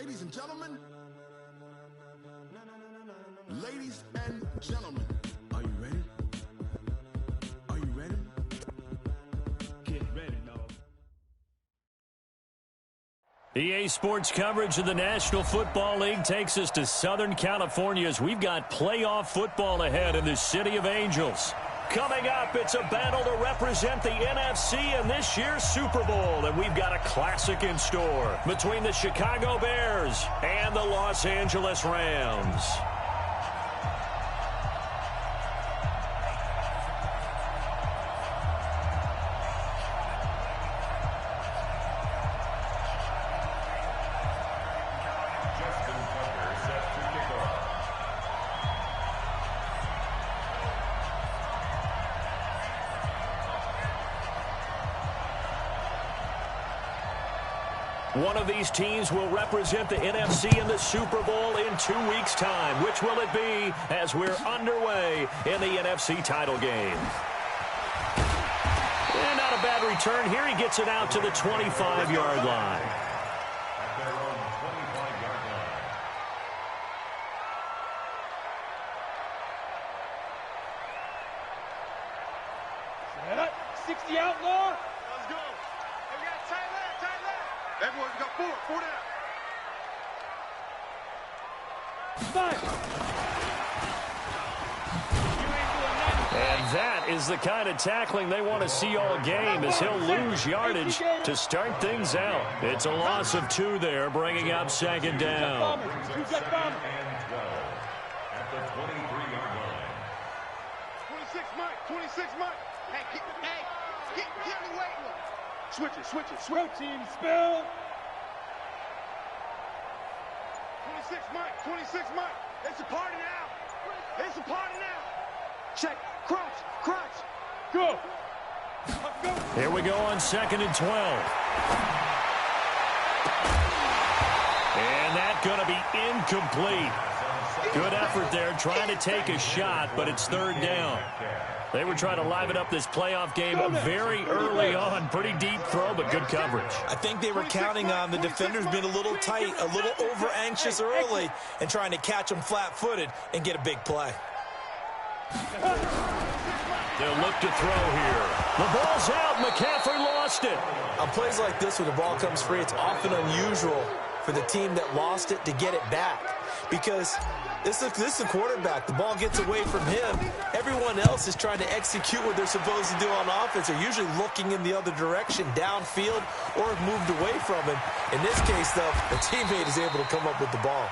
Ladies and gentlemen, are you ready? Are you ready? Get ready, dog. EA Sports coverage of the National Football League takes us to Southern California as we've got playoff football ahead in the City of Angels. Coming up, it's a battle to represent the NFC in this year's Super Bowl, and we've got a classic in store between the Chicago Bears and the Los Angeles Rams. One of these teams will represent the NFC in the Super Bowl in 2 weeks' time. Which will it be as we're underway in the NFC title game? And not a bad return here. He gets it out to the 25-yard line. At their own 25-yard line. Set up. 60 outlaw. Let's go. We got tight left, tight left. Everyone, we got four down. 5. And that is the kind of tackling they want to see all game as he'll lose yardage to start things out. It's a loss of 2 there, bringing up second down. And 12 at the 23-yard line. 26 Mike. Hey, get me waiting. Switch it. Team spill. 26 Mike. It's a party now. Check. Crunch. Go. Here we go on 2nd and 12. And that's going to be incomplete. Good effort there trying to take a shot, but it's 3rd down. They were trying to liven up this playoff game very early on. Pretty deep throw, but good coverage. I think they were counting on the defenders being a little tight, a little over-anxious early, and trying to catch them flat-footed and get a big play. They'll look to throw here. The ball's out. McCaffrey lost it. On plays like this, when the ball comes free, it's often unusual for the team that lost it to get it back. Because this is the quarterback. The ball gets away from him. Everyone else is trying to execute what they're supposed to do on offense. They're usually looking in the other direction, downfield, or have moved away from him. In this case, though, the teammate is able to come up with the ball.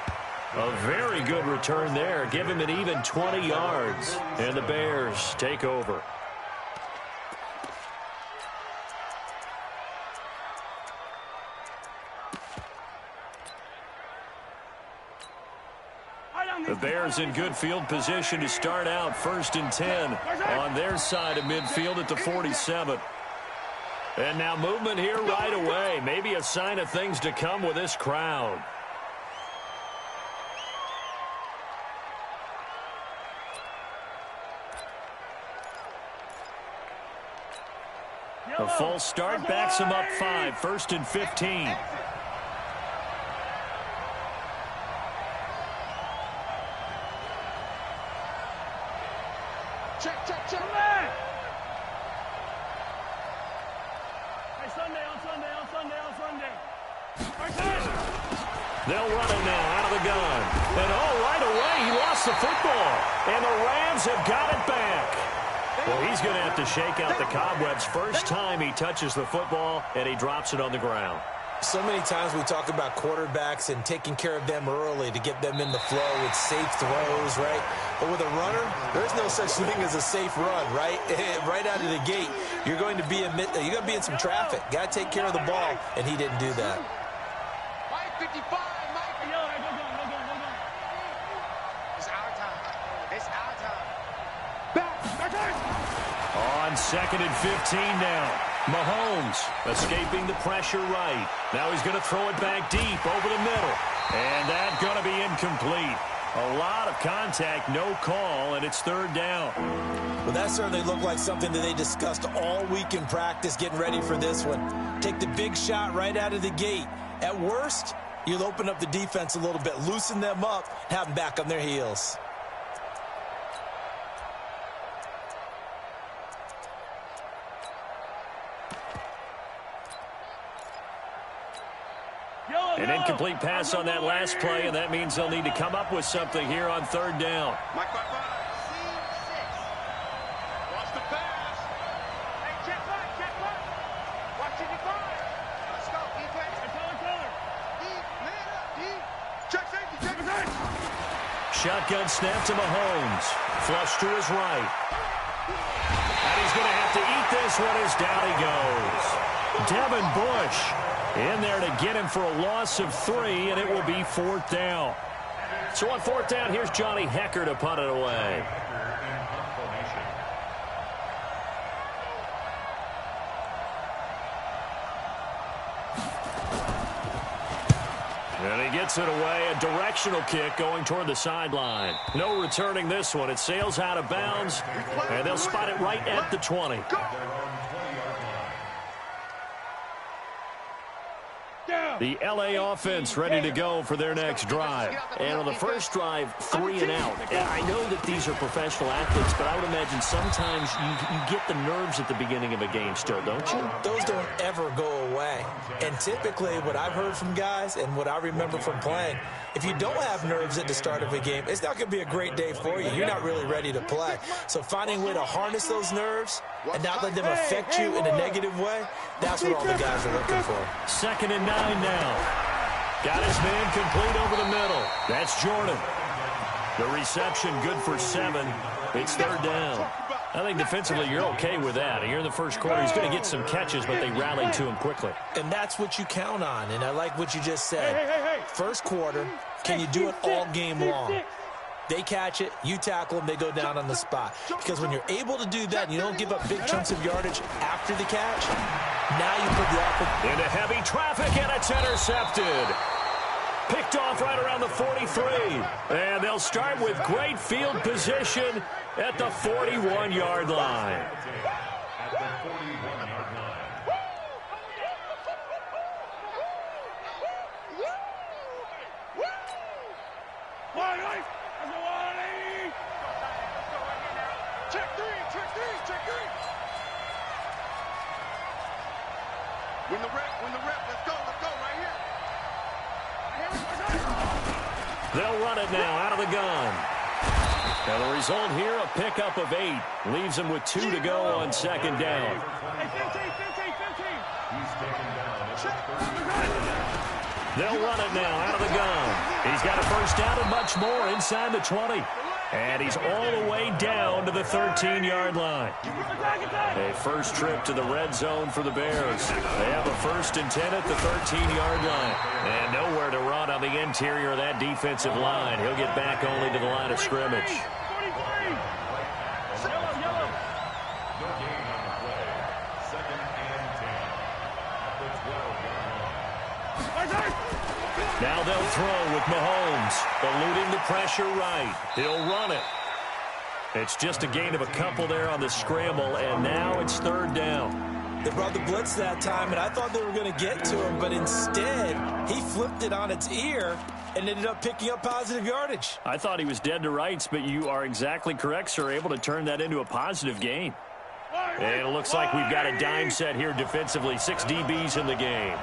A very good return there. Give him an even 20 yards. And the Bears take over. The Bears in good field position to start out 1st and 10 on their side of midfield at the 47. And now movement here right away. Maybe a sign of things to come with this crowd. A false start backs him up 5, 1st and 15. Check. Hey, Sunday. They'll run it now out of the gun. And right away he lost the football. And the Rams have got it back. Well, he's going to have to shake out the cobwebs first time he touches the football, and he drops it on the ground. So many times we talk about quarterbacks and taking care of them early to get them in the flow with safe throws, right? But with a runner, there's no such thing as a safe run, right? Right out of the gate, you're going to be in some traffic. Got to take care of the ball, and he didn't do that. Mike 55, Mike. Go. It's our time. Back. On 2nd and 15 now. Mahomes escaping the pressure right. Now he's going to throw it back deep over the middle. And that's going to be incomplete. A lot of contact, no call, and it's 3rd down. Well, that certainly looked like something that they discussed all week in practice getting ready for this one. Take the big shot right out of the gate. At worst, You'll open up the defense a little bit, loosen them up, have them back on their heels. An incomplete pass on that last play, and that means they'll need to come up with something here on third down. Mike 5-5. Watch the pass. Hey, check right. Watch it, fire. Let's go, defense. Color. Deep, man up, deep. Check safety, check safety. Shotgun snap to Mahomes. Flush to his right. And he's going to have to eat this one as down he goes. Devin Bush in there to get him for a loss of 3, and it will be fourth down. So on fourth down, here's Johnny Hecker to punt it away. And he gets it away, a directional kick going toward the sideline. No returning this one. It sails out of bounds, and they'll spot it right at the 20. The L.A. offense ready to go for their next drive. And on the first drive, 3 and out. I know that these are professional athletes, but I would imagine sometimes you get the nerves at the beginning of a game still, don't you? Those don't ever go away. And typically what I've heard from guys and what I remember from playing, if you don't have nerves at the start of a game, it's not going to be a great day for you. You're not really ready to play. So finding a way to harness those nerves and not let them affect you in a negative way, that's what all the guys are looking for. 2nd and 9 now. Got his man complete over the middle. That's Jordan. The reception good for 7. It's third down. I think defensively you're okay with that. Here in the first quarter, he's going to get some catches, but they rallied to him quickly. And that's what you count on, and I like what you just said. First quarter, can you do it all game long? They catch it, you tackle them, they go down on the spot. Because when you're able to do that and you don't give up big chunks of yardage after the catch, now you put the offense into heavy traffic, and it's intercepted. Picked off right around the 43. And they'll start with great field position at the 41-yard line. Win the rep, let's go right here. They'll run it now out of the gun. Now the result here, a pickup of 8. Leaves them with 2 to go on second down. They'll run it now out of the gun. He's got a first down and much more inside the 20. And he's all the way down to the 13-yard line. A first trip to the red zone for the Bears. They have a 1st and 10 at the 13-yard line. And nowhere to run on the interior of that defensive line. He'll get back only to the line of scrimmage. Now they'll throw with Mahomes, eluding the pressure right. He'll run it. It's just a gain of a couple there on the scramble, and now it's third down. They brought the blitz that time, and I thought they were going to get to him, but instead, he flipped it on its ear and ended up picking up positive yardage. I thought he was dead to rights, but you are exactly correct, sir, able to turn that into a positive gain. And it looks like we've got a dime set here defensively. 6 DBs in the game.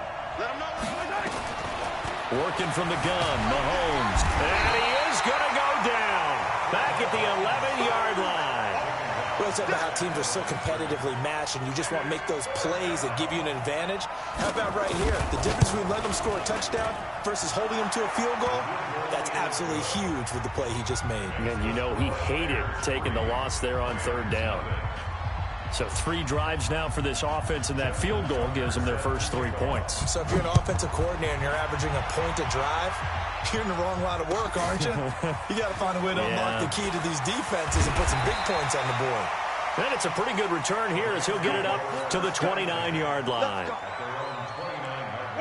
Working from the gun, Mahomes. And he is going to go down. Back at the 11-yard line. Well, it's about how teams are so competitively matched, and you just want to make those plays that give you an advantage. How about right here? The difference between letting them score a touchdown versus holding them to a field goal, that's absolutely huge with the play he just made. And you know he hated taking the loss there on third down. So 3 drives now for this offense, and that field goal gives them their first 3 points. So if you're an offensive coordinator and you're averaging a point a drive, you're in the wrong line of work, aren't you? You got to find a way to unlock the key to these defenses and put some big points on the board. And it's a pretty good return here as he'll get it up to the 29-yard line.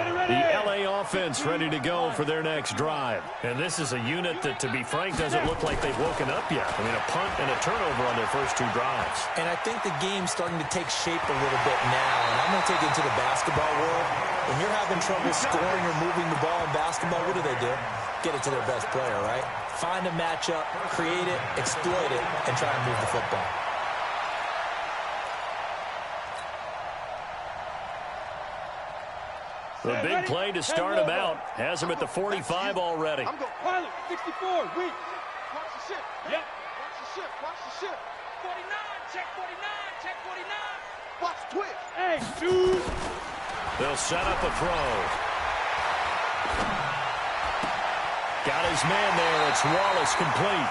The LA offense ready to go for their next drive. And this is a unit that, to be frank, doesn't look like they've woken up yet. I mean, a punt and a turnover on their first two drives. And I think the game's starting to take shape a little bit now. And I'm going to take it into the basketball world. When you're having trouble scoring or moving the ball in basketball, what do? Get it to their best player, right? Find a matchup, create it, exploit it, and try and move the football. The big play to start him out. Has him at the 45 already. I'm going pilot, 64, weak. Watch the ship. Yep. Watch the ship. Watch the ship. 49, check 49, check 49. Watch the twitch. Hey, dude. They'll set up a throw. Got his man there. It's Wallace, complete.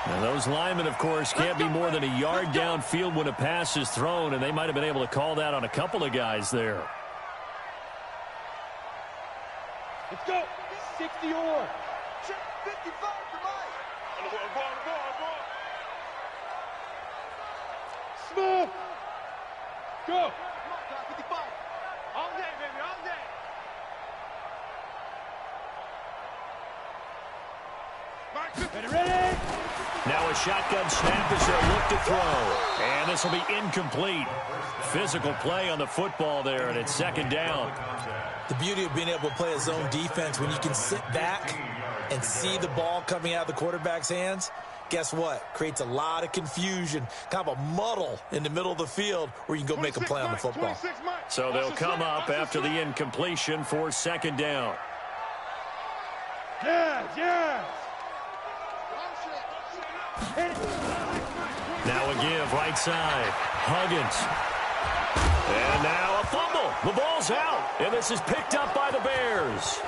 Now, those linemen, of course, can't be more than a yard downfield when a pass is thrown, and they might have been able to call that on a couple of guys there. Let's go. 60 or. Check 55 to Mike. Smooth. Go. Come on, guy, 55. All day, baby, all day. Ready? Now a shotgun snap as they look to throw. And this will be incomplete. Physical play on the football there, and it's second down. The beauty of being able to play a zone defense when you can sit back and see the ball coming out of the quarterback's hands, guess what? Creates a lot of confusion, kind of a muddle in the middle of the field where you can go make a play on the football. So they'll come up after the incompletion for second down. Yes. Now a give, right side. Huggins. And now a fumble. The ball's out. And this is picked up by the Bears.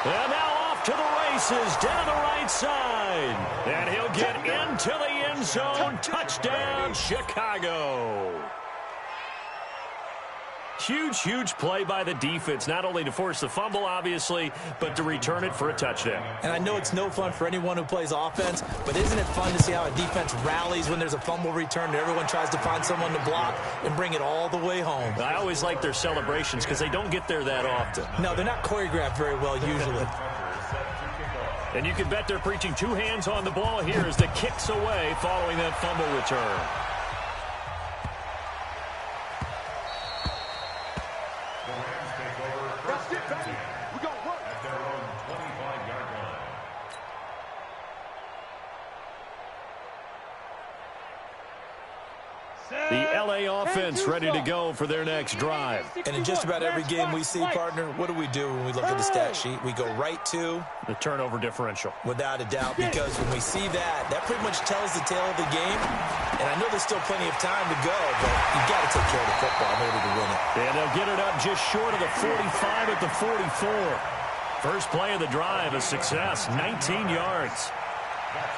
And now off to the races down the right side. And he'll get into the end zone. Touchdown, Chicago. Huge play by the defense, not only to force the fumble, obviously, but to return it for a touchdown. And I know it's no fun for anyone who plays offense, but isn't it fun to see how a defense rallies when there's a fumble return and everyone tries to find someone to block and bring it all the way home? I always like their celebrations because they don't get there that often. No, they're not choreographed very well usually. And you can bet they're preaching two hands on the ball here as the kick's away following that fumble return. The LA offense ready to go for their next drive. And in just about every game we see, partner, what do we do when we look at the stat sheet? We go right to the turnover differential. Without a doubt, because when we see that, that pretty much tells the tale of the game. And I know there's still plenty of time to go, but you've got to take care of the football in order to win it. And they'll get it up just short of the 45 at the 44. First play of the drive, a success, 19 yards.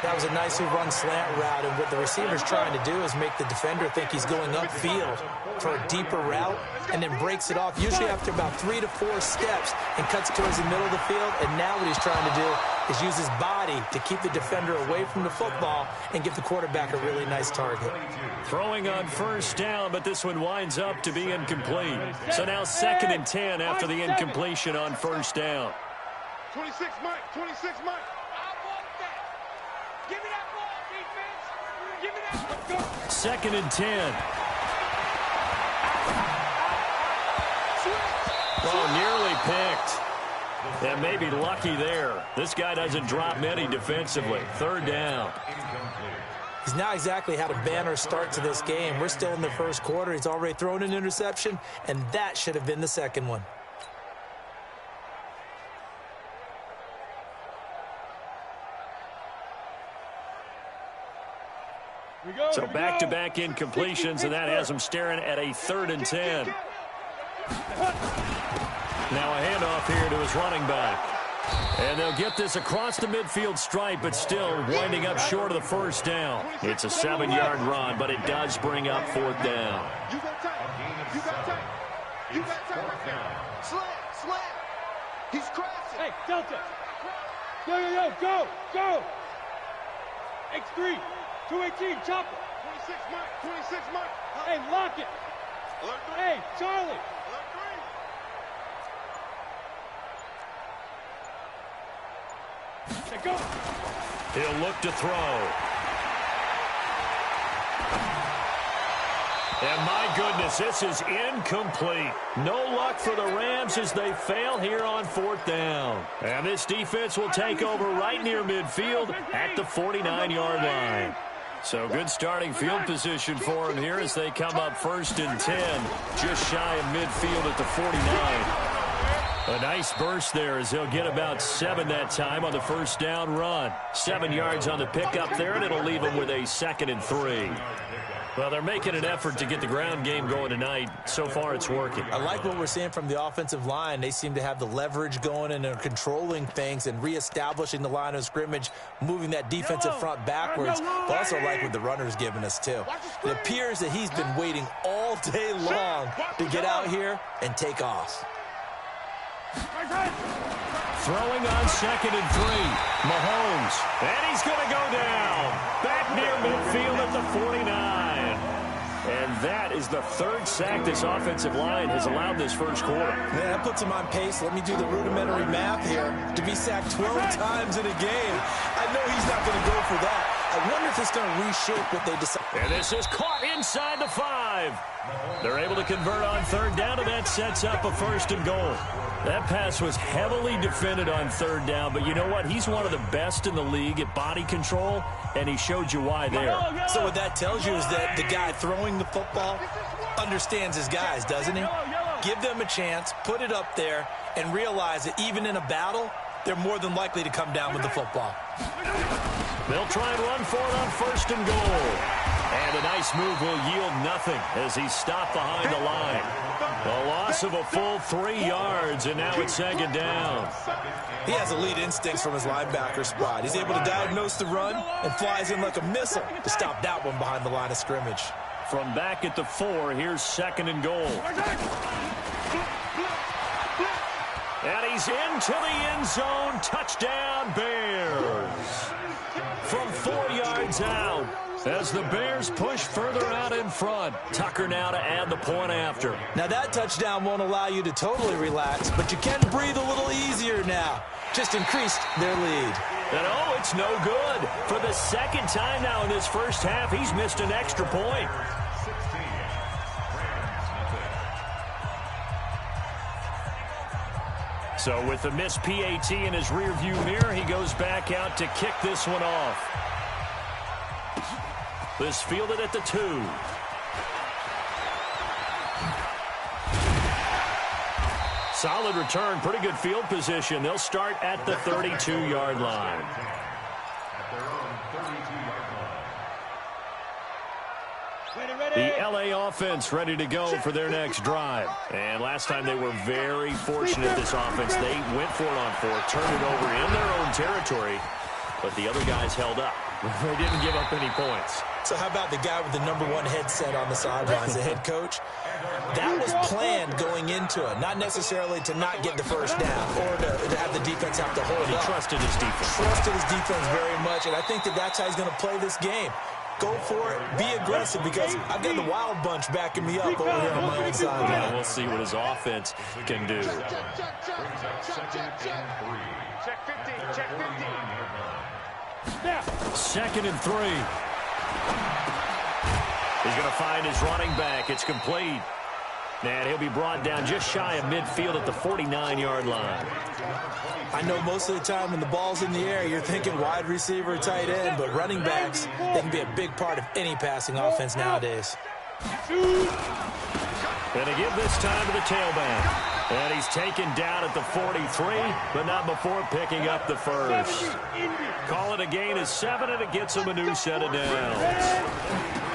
That was a nicely run slant route, and what the receiver's trying to do is make the defender think he's going upfield for a deeper route, and then breaks it off, usually after about 3 to 4 steps, and cuts towards the middle of the field. And now what he's trying to do is use his body to keep the defender away from the football and give the quarterback a really nice target. Throwing on first down, but this one winds up to be incomplete. So now 2nd and 10 after the incompletion on first down. 26 Mike, 26 Mike. Give me that ball, defense. Give me that. Go. 2nd and 10. Oh, nearly picked. And maybe lucky there. This guy doesn't drop many defensively. 3rd down. He's not exactly had a banner start to this game. We're still in the first quarter. He's already thrown an interception, and that should have been the second one. So back-to-back incompletions, and that has them staring at a 3rd and 10. Now a handoff here to his running back. And they'll get this across the midfield stripe, but still winding up short of the first down. It's a 7-yard run, but it does bring up 4th down. You got time. You got time. You got time right now. Slam. He's crashing. Hey, Delta. Yo, go. X3. 218, chopper. 26 Mike. 26 Mike. Hey, lock it. Alert three. Hey, Charlie. Alert three. Hey, go. He'll look to throw. And my goodness, this is incomplete. No luck for the Rams as they fail here on 4th down. And this defense will take over right near midfield at the 49-yard line. So good starting field position for them here as they come up 1st and 10, just shy of midfield at the 49. A nice burst there as they'll get about 7 that time on the 1st down run. 7 yards on the pickup there, and it'll leave them with a 2nd and 3. Well, they're making an effort to get the ground game going tonight. So far, it's working. I like what we're seeing from the offensive line. They seem to have the leverage going and are controlling things and reestablishing the line of scrimmage, moving that defensive front backwards. But also like what the runner's giving us, too. It appears that he's been waiting all day long to get out here and take off. Throwing on 2nd and 3. Mahomes. And he's going to go down. Back near midfield at the 49. And that is the 3rd sack this offensive line has allowed this first quarter. Man, that puts him on pace. Let me do the rudimentary math here. To be sacked 12 times in a game. I know he's not going to go for that. I wonder if it's going to reshape what they decide. And this is caught inside the 5. They're able to convert on 3rd down, and that sets up a 1st and goal. That pass was heavily defended on 3rd down, but you know what? He's one of the best in the league at body control, and he showed you why there. So what that tells you is that the guy throwing the football understands his guys, doesn't he? Give them a chance, put it up there, and realize that even in a battle, they're more than likely to come down with the football. They'll try and run for it on 1st and goal. And a nice move will yield nothing as he's stopped behind the line. A loss of a full 3 yards, and now it's 2nd down. He has elite instincts from his linebacker spot. He's able to diagnose the run and flies in like a missile to stop that one behind the line of scrimmage. From back at the 4, here's 2nd and goal. And he's into the end zone. Touchdown, Bears. From 4 yards out. As the Bears push further out in front. Tucker now to add the point after. Now that touchdown won't allow you to totally relax, but you can breathe a little easier now. Just increased their lead. And oh, it's no good. For the 2nd time now in this first half, he's missed an extra point. So with the missed PAT in his rearview mirror, he goes back out to kick this one off. This fielded at the 2. Solid return, pretty good field position. They'll start at the 32-yard line. At their own 32-yard line. The L.A. offense ready to go for their next drive. And last time they were very fortunate, this offense. They went for it on 4th, turned it over in their own territory, but the other guys held up. They didn't give up any points. So how about the guy with the #1 headset on the sidelines, the head coach? That was planned going into it, not necessarily to not get the first down or to have the defense have to hold up. He trusted his defense. Trusted his defense very much, and I think that's how he's going to play this game. Go for it, be aggressive, because I've got the wild bunch backing me up over here on my own side. Yeah, we'll see what his offense can do. Check 15, check 15. Now. 2nd and 3. He's going to find his running back. It's complete. And he'll be brought down just shy of midfield at the 49-yard line. I know most of the time when the ball's in the air, you're thinking wide receiver, tight end, but running backs, they can be a big part of any passing offense nowadays. And to give this time to the tailback. And he's taken down at the 43, but not before picking up the first. Call it a gain of 7, and it gets him a new set of downs.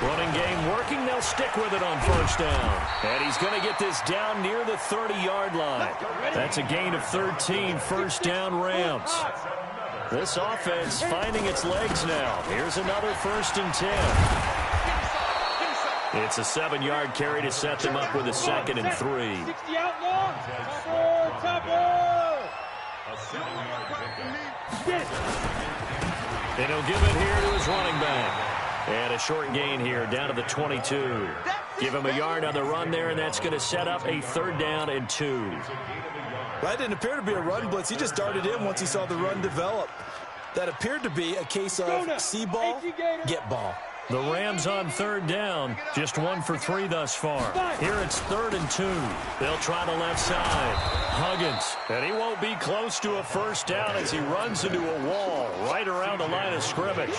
Running game working. They'll stick with it on 1st down. And he's going to get this down near the 30-yard line. That's a gain of 13, 1st down Rams. This offense finding its legs now. Here's another 1st and 10. It's a 7-yard carry to set them up with a 2nd and 3. 60 out long. Topper. And he'll give it here to his running back. And a short gain here, down to the 22. Give him a yard on the run there, and that's going to set up a 3rd down and 2. That didn't appear to be a run blitz. He just darted in once he saw the run develop. That appeared to be a case of see ball, get ball. The Rams on 3rd down, just 1 for 3 thus far. Here it's 3rd and 2. They'll try the left side. Huggins, and he won't be close to a 1st down as he runs into a wall right around the line of scrimmage.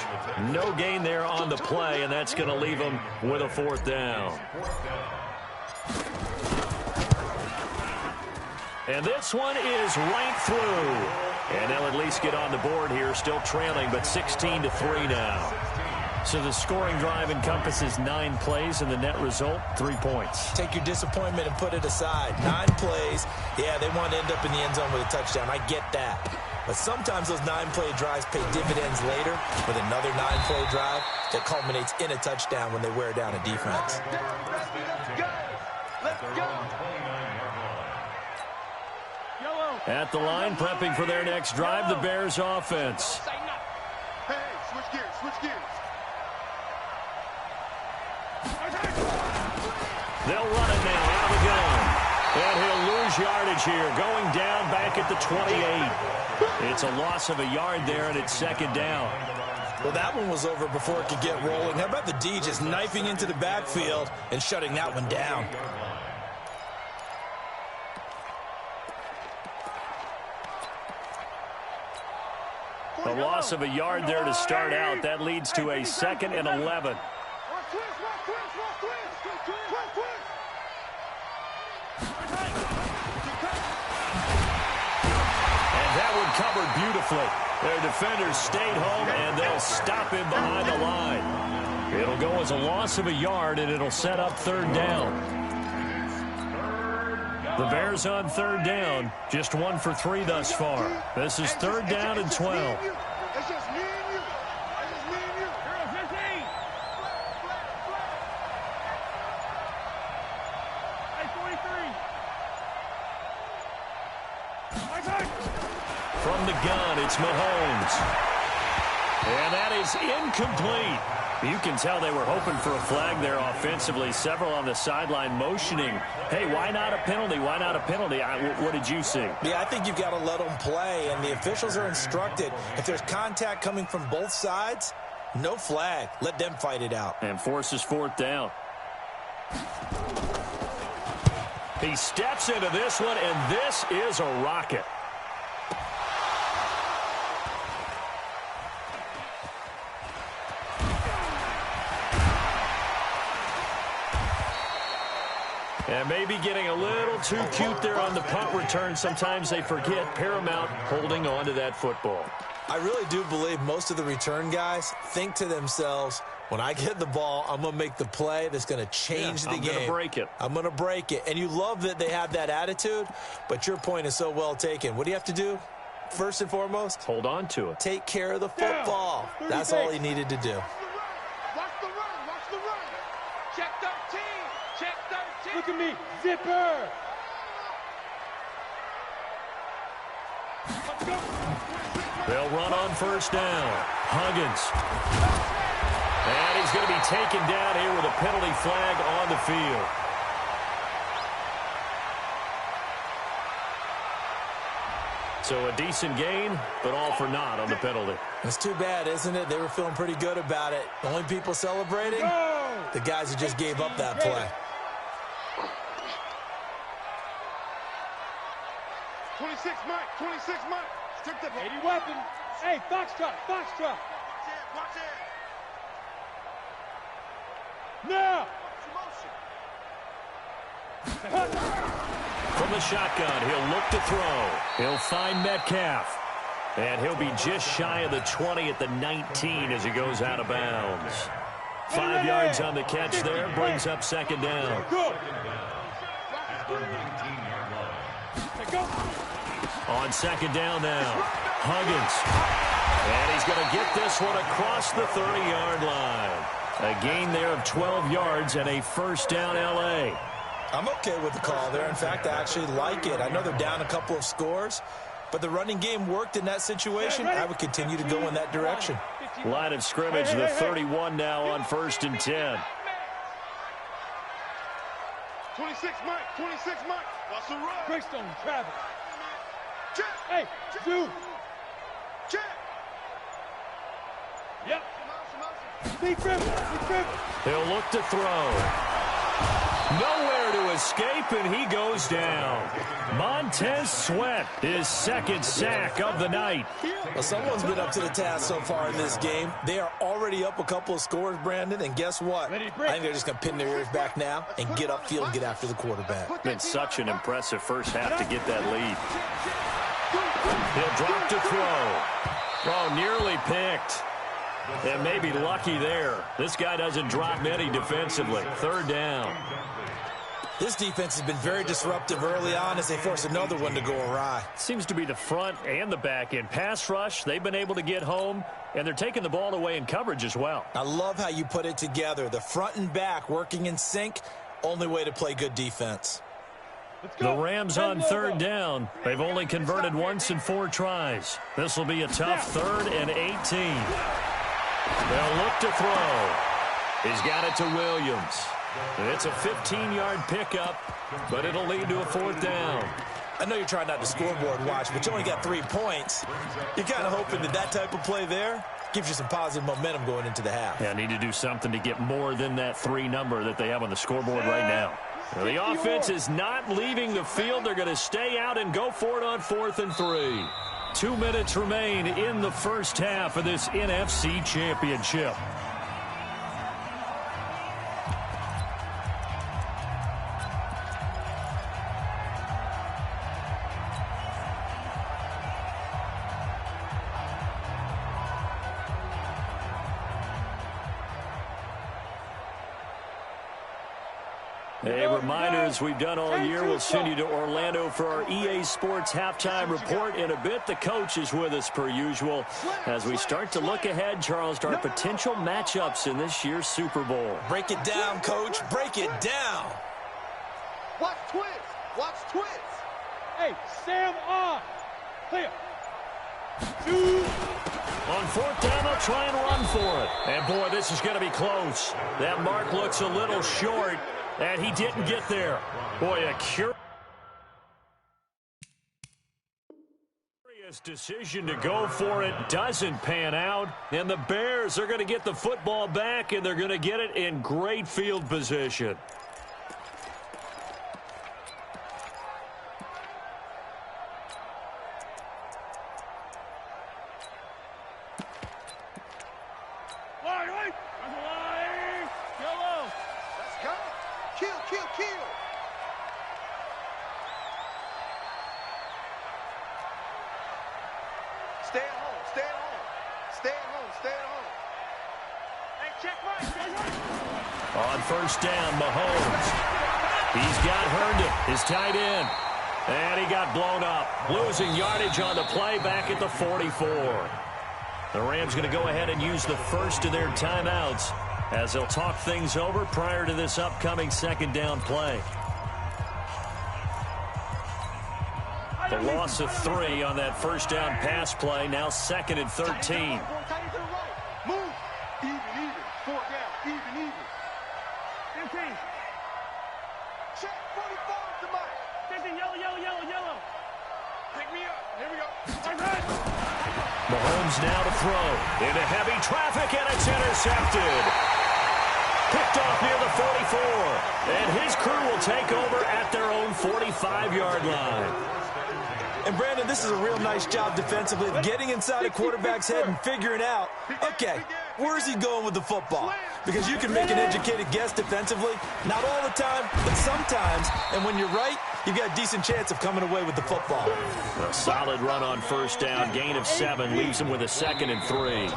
No gain there on the play, and that's going to leave him with a 4th down. And this one is right through. And they'll at least get on the board here, still trailing, but 16-3 now. So the scoring drive encompasses 9 plays, and the net result, 3 points. Take your disappointment and put it aside. 9 plays. Yeah, they want to end up in the end zone with a touchdown. I get that. But sometimes those 9-play drives pay dividends later with another 9-play drive that culminates in a touchdown when they wear down a defense. Let's go. At the line, prepping for their next drive, the Bears offense. Hey, switch gears, switch gears. They'll run it now out of the gun. And he'll lose yardage here, going down back at the 28. It's a loss of a yard there, and it's 2nd down. Well, that one was over before it could get rolling. How about the D just knifing into the backfield and shutting that one down? A loss of a yard there to start out. That leads to a 2nd and 11. And that one covered beautifully. Their defenders stayed home, and they'll stop him behind the line. It'll go as a loss of a yard, and it'll set up 3rd down. The Bears on 3rd down, just 1 for 3 thus far. This is 3rd down and 12. It's just me and you. It's just me and you. Girl, 15. Hey, 43. From the gun, it's Mahomes. And that is incomplete. You can tell they were hoping for a flag there offensively. Several on the sideline motioning, hey, why not a penalty? Why not a penalty? What did you see? Yeah, I think you've got to let them play, and the officials are instructed. If there's contact coming from both sides, no flag. Let them fight it out. And forces 4th down. He steps into this one, and this is a rocket. And maybe getting a little too cute there on the punt return. Sometimes they forget paramount holding on to that football. I really do believe most of the return guys think to themselves, when I get the ball, I'm going to make the play that's going to change the game. I'm going to break it. I'm going to break it. And you love that they have that attitude, but your point is so well taken. What do you have to do? First and foremost, hold on to it. Take care of the football. That's all he needed to do. Watch the run. Watch the run. Check 13. Check 13. Look at me. Zipper. Let's go. They'll run on 1st down. Huggins. And he's going to be taken down here with a penalty flag on the field. So a decent gain, but all for naught on the penalty. It's too bad, isn't it? They were feeling pretty good about it. The only people celebrating, the guys who just gave up that play. 26 Mike. 26 Mike. Stripped up. 80 weapon. Hey, Foxtrot. Foxtrot. Watch it. Now. From the shotgun, he'll look to throw. He'll find Metcalf. And he'll be just shy of the 20 at the 19 as he goes out of bounds. 5 yards on the catch there, brings up 2nd down. On 2nd down now, Huggins. And he's going to get this one across the 30-yard line. A gain there of 12 yards and a 1st down L.A. I'm okay with the call there. In fact, I actually like it. I know they're down a couple of scores, but the running game worked in that situation. I would continue to go in that direction. Line of scrimmage, the 31 now on 1st and 10. 26 Mike, 26 Mike. Watch the run. Greystone, Travis. Check. Hey, Sue. Check. Yep. Big River. He'll look to throw. Nowhere to escape, and he goes down. Montez Sweat, his 2nd sack of the night. Well, someone's been up to the task so far in this game. They are already up a couple of scores, Brandon, and guess what? I think they're just going to pin their ears back now and get upfield and get after the quarterback. Been such an impressive first half to get that lead. He'll drop to throw. Oh, nearly picked. And maybe lucky there. This guy doesn't drop many defensively. 3rd down. This defense has been very disruptive early on as they force another one to go awry. Seems to be the front and the back end. Pass rush, they've been able to get home, and they're taking the ball away in coverage as well. I love how you put it together. The front and back working in sync, only way to play good defense. The Rams on 3rd down. They've only converted once in 4 tries. This will be a tough 3rd and 18. They'll look to throw. He's got it to Williams. It's a 15-yard pickup, but it'll lead to a 4th down. I know you're trying not to scoreboard watch, but you only got 3 points. You're kind of hoping that type of play there gives you some positive momentum going into the half. Yeah, need to do something to get more than that 3 number that they have on the scoreboard right now. Well, the offense is not leaving the field. They're going to stay out and go for it on 4th and 3. 2 minutes remain in the first half of this NFC Championship. A reminder, as we've done all year, we'll send you to Orlando for our EA Sports halftime report in a bit. The coach is with us per usual as we start to look ahead, Charles, to our potential matchups in this year's Super Bowl. Break it down, Coach. Break it down. Watch twins. Watch twins. Hey, Sam on. Clear. 2. On 4th down, they'll try and run for it. And, boy, this is going to be close. That mark looks a little short. And he didn't get there. Boy, a curious decision to go for it doesn't pan out. And the Bears are going to get the football back, and they're going to get it in great field position. On 1st down, Mahomes. He's got Herndon, his tight end. And he got blown up. Losing yardage on the play back at the 44. The Rams going to go ahead and use the first of their timeouts as they'll talk things over prior to this upcoming 2nd down play. The loss of 3 on that 1st down pass play. Now 2nd and 13. Move. Even. 4 down. Even. 15. Check 44 to Mike. 15, yellow. Pick me up. Here we go. Mahomes now to throw. Into heavy traffic, and it's intercepted. Picked off near the 44. And his crew will take over at their own 45-yard line. And, Brandon, this is a real nice job defensively of getting inside a quarterback's head and figuring out, okay, where is he going with the football? Because you can make an educated guess defensively, not all the time, but sometimes. And when you're right, you've got a decent chance of coming away with the football. A solid run on 1st down, gain of 7, leaves him with a 2nd and 3.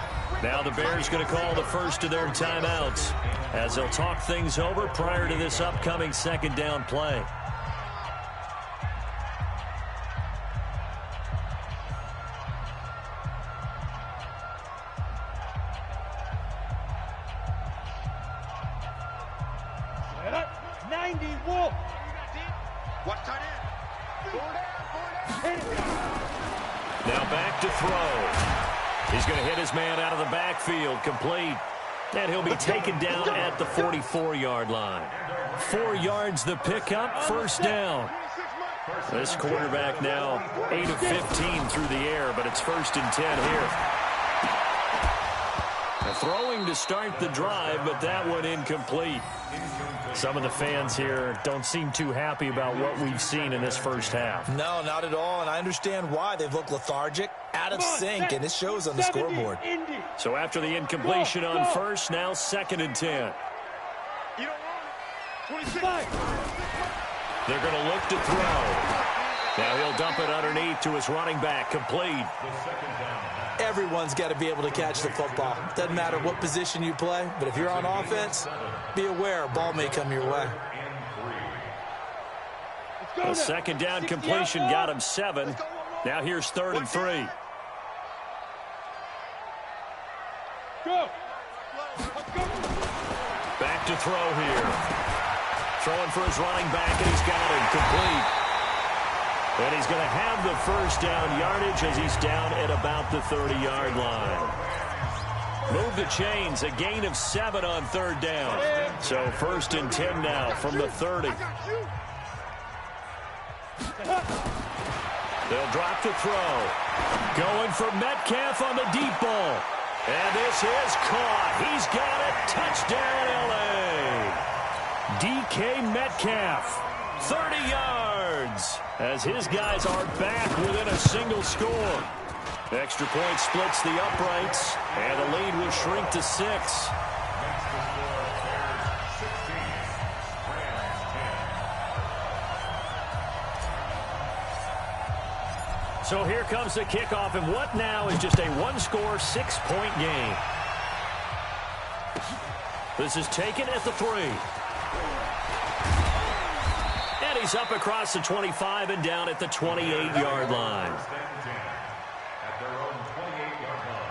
Now the Bears going to call the first of their timeouts as they'll talk things over prior to this upcoming 2nd down play. Now back to throw. He's going to hit his man out of the backfield, complete. And he'll be taken down at the 44-yard line. 4 yards the pickup, first down. This quarterback now 8 of 15 through the air, but it's 1st and 10 here. Throwing to start the drive, but that one incomplete. Some of the fans here don't seem too happy about what we've seen in this first half. No, not at all, and I understand why. They've looked lethargic, out of sync, and it shows on the scoreboard. So after the incompletion on first, now 2nd and 10. You don't want it. 26. They're going to look to throw. Now he'll dump it underneath to his running back, complete. Everyone's got to be able to catch the football. Doesn't matter what position you play, but if you're on offense, be aware a ball may come your way. A 2nd down completion got him 7. Now here's 3rd and 3. Go. Back to throw here. Throwing for his running back, and he's got it complete. And he's going to have the first down yardage as he's down at about the 30-yard line. Move the chains, a gain of 7 on 3rd down. So 1st and 10 now from the 30. They'll drop to throw. Going for Metcalf on the deep ball. And this is caught. He's got it. Touchdown, L.A. DK Metcalf. 30 yards as his guys are back within a single score. Extra point splits the uprights, and the lead will shrink to 6. So here comes the kickoff, and what now is just a one-score, 6-point game. This is taken at the 3. And he's up across the 25 and down at the 28-yard line. At their own 28-yard line.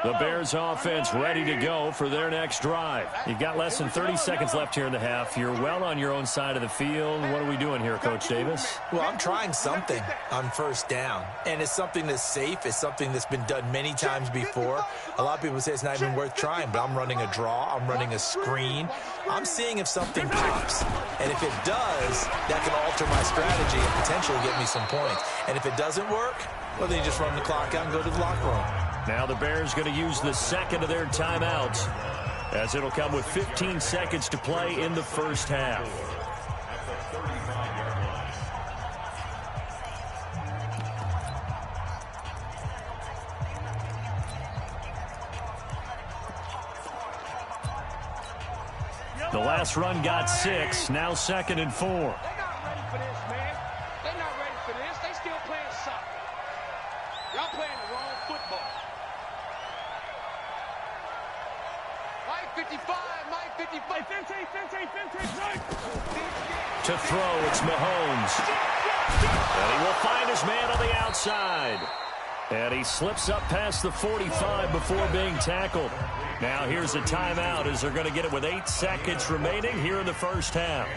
The Bears offense ready to go for their next drive. You've got less than 30 seconds left here in the half. You're well on your own side of the field. What are we doing here, Coach Davis? Well, I'm trying something on 1st down, and it's something that's safe. It's something that's been done many times before. A lot of people say it's not even worth trying, but I'm running a draw. I'm running a screen. I'm seeing if something pops, and if it does, that can alter my strategy and potentially get me some points. And if it doesn't work, well, then you just run the clock out and go to the locker room. Now the Bears going to use the second of their timeouts, as it'll come with 15 seconds to play in the first half. The last run got 6, now 2nd and 4. They're not ready for this, man. They're not ready for this. They still playing soccer. Y'all playing the wrong football. Mike 55, Mike 55. 15, right. To throw, it's Mahomes. And he will find his man on the outside. And he slips up past the 45 before being tackled. Now here's a timeout as they're going to get it with 8 seconds remaining here in the first half.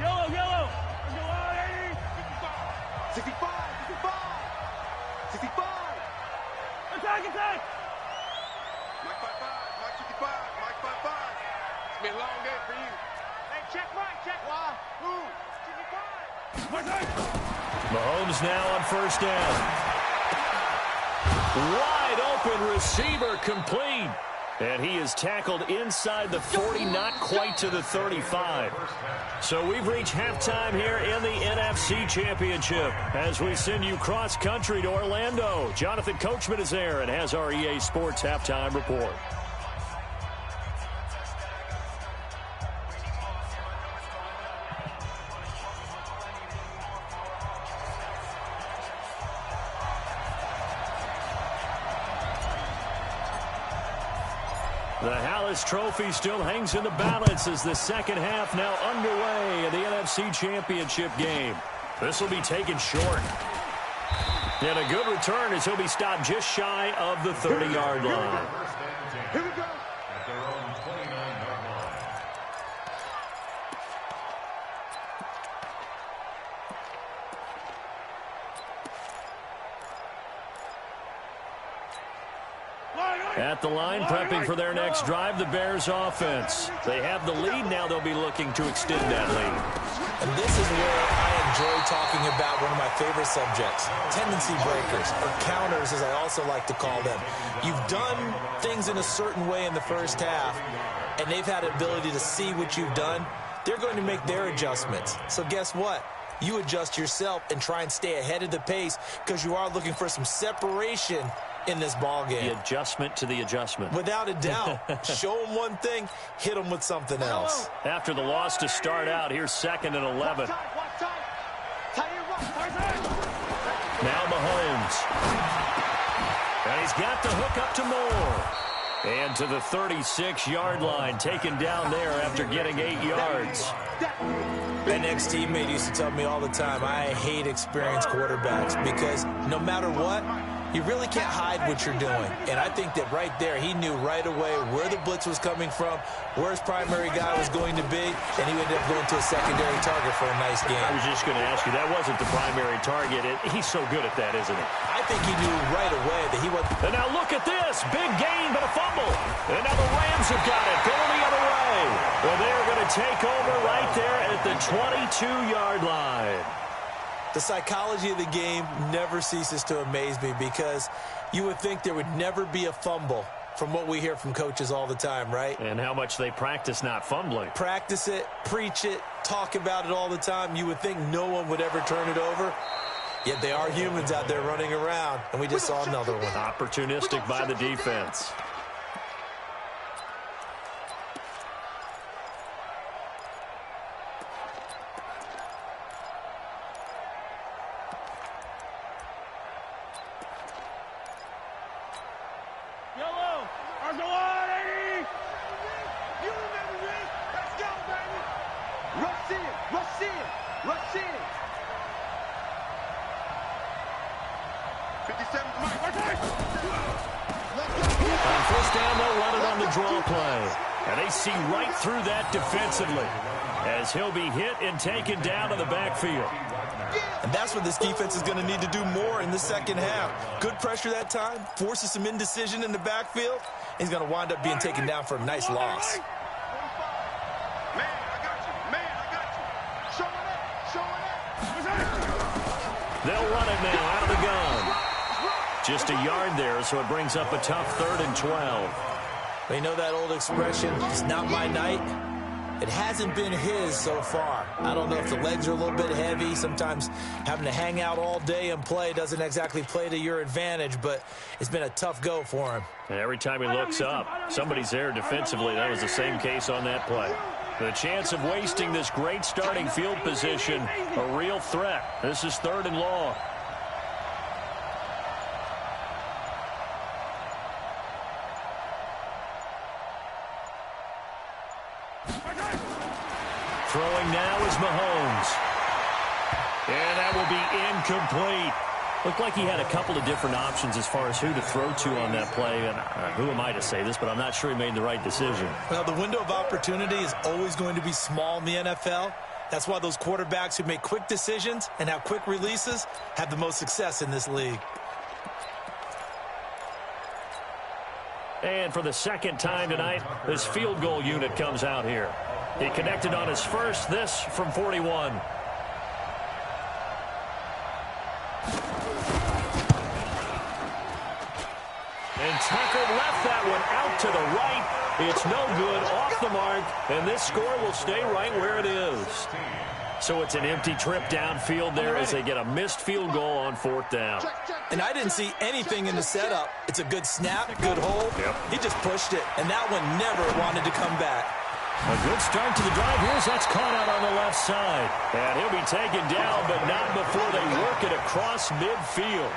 Yellow. 65. 65. Attack. Mike 55. Mike 55. Mike 55. It's been a long day for you. Hey, check right, check. Why? Who? 55. Mahomes now on 1st down. Wide open receiver, complete. And he is tackled inside the 40, not quite to the 35. So we've reached halftime here in the NFC Championship as we send you cross-country to Orlando. Jonathan Coachman is there and has our EA Sports halftime report. The Hallis Trophy still hangs in the balance as the second half now underway in the NFC Championship game. This will be taken short. And a good return as he'll be stopped just shy of the 30-yard line. Here we go. At their own 29-yard line. At the line, prepping for their next drive, the Bears offense. They have the lead. Now they'll be looking to extend that lead. And this is where I enjoy talking about one of my favorite subjects, tendency breakers, or counters as I also like to call them. You've done things in a certain way in the first half, and they've had the ability to see what you've done. They're going to make their adjustments. So guess what? You adjust yourself and try and stay ahead of the pace because you are looking for some separation in this ball game. The adjustment to the adjustment. Without a doubt. Show them one thing, hit them with something else. After the loss to start out, here's 2nd and 11. Now Mahomes. And he's got the hook up to Moore. And to the 36-yard line, taken down there after getting 8 yards. An ex-teammate used to tell me all the time, I hate experienced quarterbacks because no matter what, you really can't hide what you're doing. And I think that right there, he knew right away where the blitz was coming from, where his primary guy was going to be, and he ended up going to a secondary target for a nice game. I was just going to ask you, that wasn't the primary target. He's so good at that, isn't he? I think he knew right away that he was. And now look at this. Big gain, but a fumble. And now the Rams have got it. Going the other way. Well, they're going to take over right there at the 22-yard line. The psychology of the game never ceases to amaze me because you would think there would never be a fumble from what we hear from coaches all the time, right? And how much they practice not fumbling. Practice it, preach it, talk about it all the time. You would think no one would ever turn it over. Yet they are humans out there running around, and we just saw another one. Opportunistic by the defense. Through that defensively as he'll be hit and taken down to the backfield. And that's what this defense is going to need to do more in the second half. Good pressure that time, forces some indecision in the backfield. He's going to wind up being taken down for a nice loss. Man, I got you. Man, I got you. Show it up. Show it up. They'll run it now out of the gun. Just a yard there, so it brings up a tough 3rd and 12. You know that old expression, it's not my night? It hasn't been his so far. I don't know if the legs are a little bit heavy. Sometimes having to hang out all day and play doesn't exactly play to your advantage, but it's been a tough go for him. And every time he looks up, somebody's there defensively. That was the same case on that play. The chance of wasting this great starting field position, a real threat. This is 3rd and long. Throwing now is Mahomes. And that will be incomplete. Looked like he had a couple of different options as far as who to throw to on that play. And who am I to say this, but I'm not sure he made the right decision. Well, the window of opportunity is always going to be small in the NFL. That's why those quarterbacks who make quick decisions and have quick releases have the most success in this league. And for the second time tonight, this field goal unit comes out here. He connected on his first, this from 41. And Tucker left that one out to the right. It's no good, off the mark, and this score will stay right where it is. So it's an empty trip downfield there as they get a missed field goal on 4th down. And I didn't see anything in the setup. It's a good snap, good hold. Yep. He just pushed it, and that one never wanted to come back. A good start to the drive. Here's that's caught out on the left side. And he'll be taken down, but not before they work it across midfield.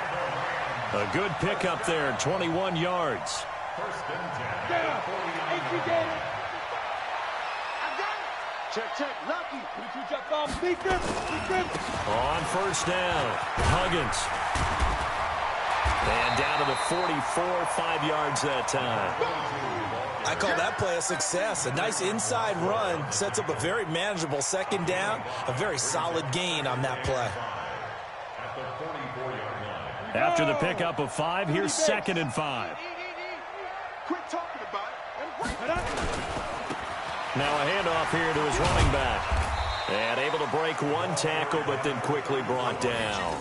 A good pickup there, 21 yards. Check. Lucky. On 1st down, Huggins. And down to the 44, 5 yards that time. I call that play a success. A nice inside run sets up a very manageable second down, a very solid gain on that play. After the pickup of 5, here's 2nd and 5. Quit talking about it. Now a handoff here to his running back. And able to break one tackle, but then quickly brought down.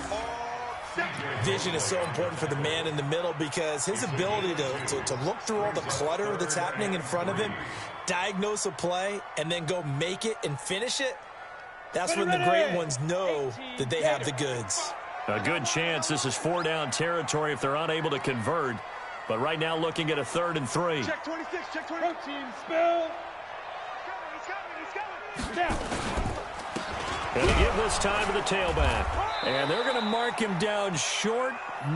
Vision is so important for the man in the middle because his ability to look through all the clutter that's happening in front of him, diagnose a play, and then go make it and finish it, that's when the great ones know that they have the goods. A good chance this is 4-down territory if they're unable to convert. But right now looking at a 3rd and 3. Check 26, check 20. Protein spill. He's coming. And they give this time to the tailback. And they're going to mark him down short,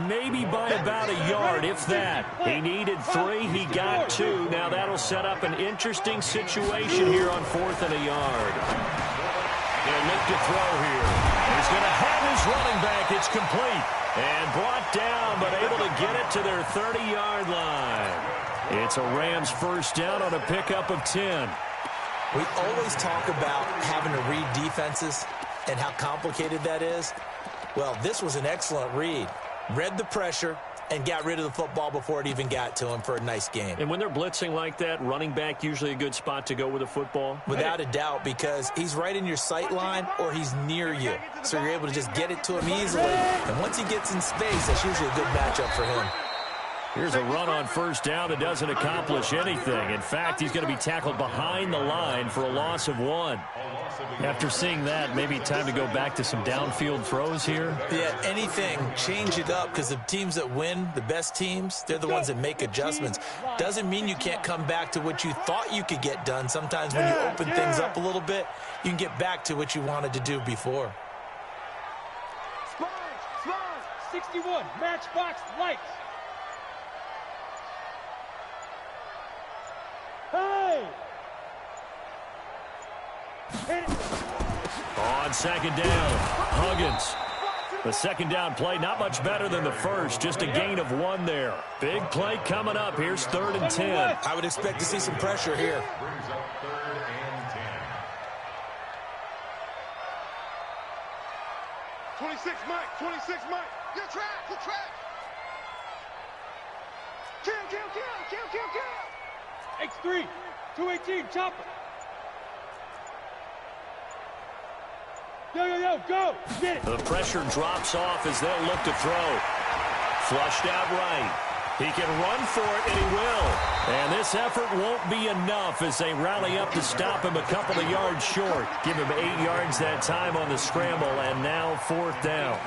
maybe by about a yard, if that. He needed 3, he got 2. Now that'll set up an interesting situation here on 4th and a yard. He'll look to throw here. He's going to have his running back. It's complete. And brought down, but able to get it to their 30-yard line. It's a Rams first down on a pickup of 10. We always talk about having to read defenses and how complicated that is. Well, this was an excellent read. Read the pressure and got rid of the football before it even got to him for a nice game. And when they're blitzing like that, running back usually a good spot to go with the football? Without a doubt, because he's right in your sight line or he's near you. So you're able to just get it to him easily. And once he gets in space, that's usually a good matchup for him. Here's a run on first down that doesn't accomplish anything. In fact, he's going to be tackled behind the line for a loss of 1. After seeing that, maybe time to go back to some downfield throws here. Yeah, anything, change it up, because the teams that win, the best teams, they're the ones that make adjustments. Doesn't mean you can't come back to what you thought you could get done. Sometimes when you open things up a little bit, you can get back to what you wanted to do before. Smalls, 61, matchbox lights. Hey! On second down, Huggins. The second down play, not much better than the first, just a gain of 1 there. Big play coming up. Here's 3rd and 10. I would expect to see some pressure here. Brings up 3rd and 10. 26, Mike. 26, Mike. You track. Kill. X3, 218, chopper. Yo, go. Get it. The pressure drops off as they'll look to throw. Flushed out right. He can run for it, and he will. And this effort won't be enough as they rally up to stop him a couple of yards short. Give him 8 yards that time on the scramble, and now 4th down.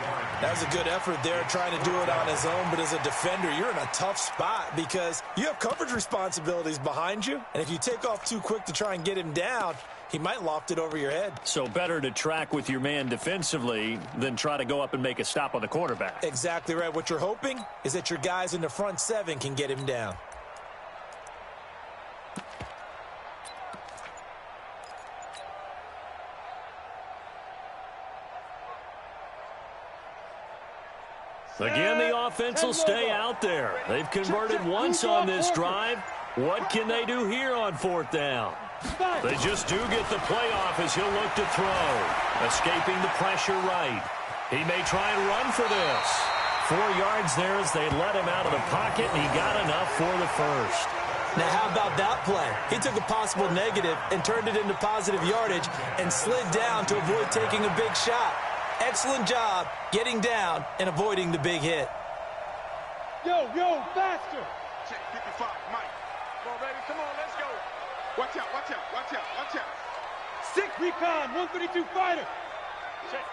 That was a good effort there, trying to do it on his own. But as a defender, you're in a tough spot because you have coverage responsibilities behind you. And if you take off too quick to try and get him down, he might loft it over your head. So better to track with your man defensively than try to go up and make a stop on the quarterback. Exactly right. What you're hoping is that your guys in the front 7 can get him down. Again, the offense will stay out there. They've converted once on this drive. What can they do here on 4th down? They just do get the playoff as he'll look to throw. Escaping the pressure right. He may try and run for this. 4 yards there as they let him out of the pocket, and he got enough for the first. Now, how about that play? He took a possible negative and turned it into positive yardage and slid down to avoid taking a big shot. Excellent job getting down and avoiding the big hit. Yo, faster. Check 55, Mike. Come on, baby. Come on, let's go. Watch out. 6 recon, 132 fighter. Check.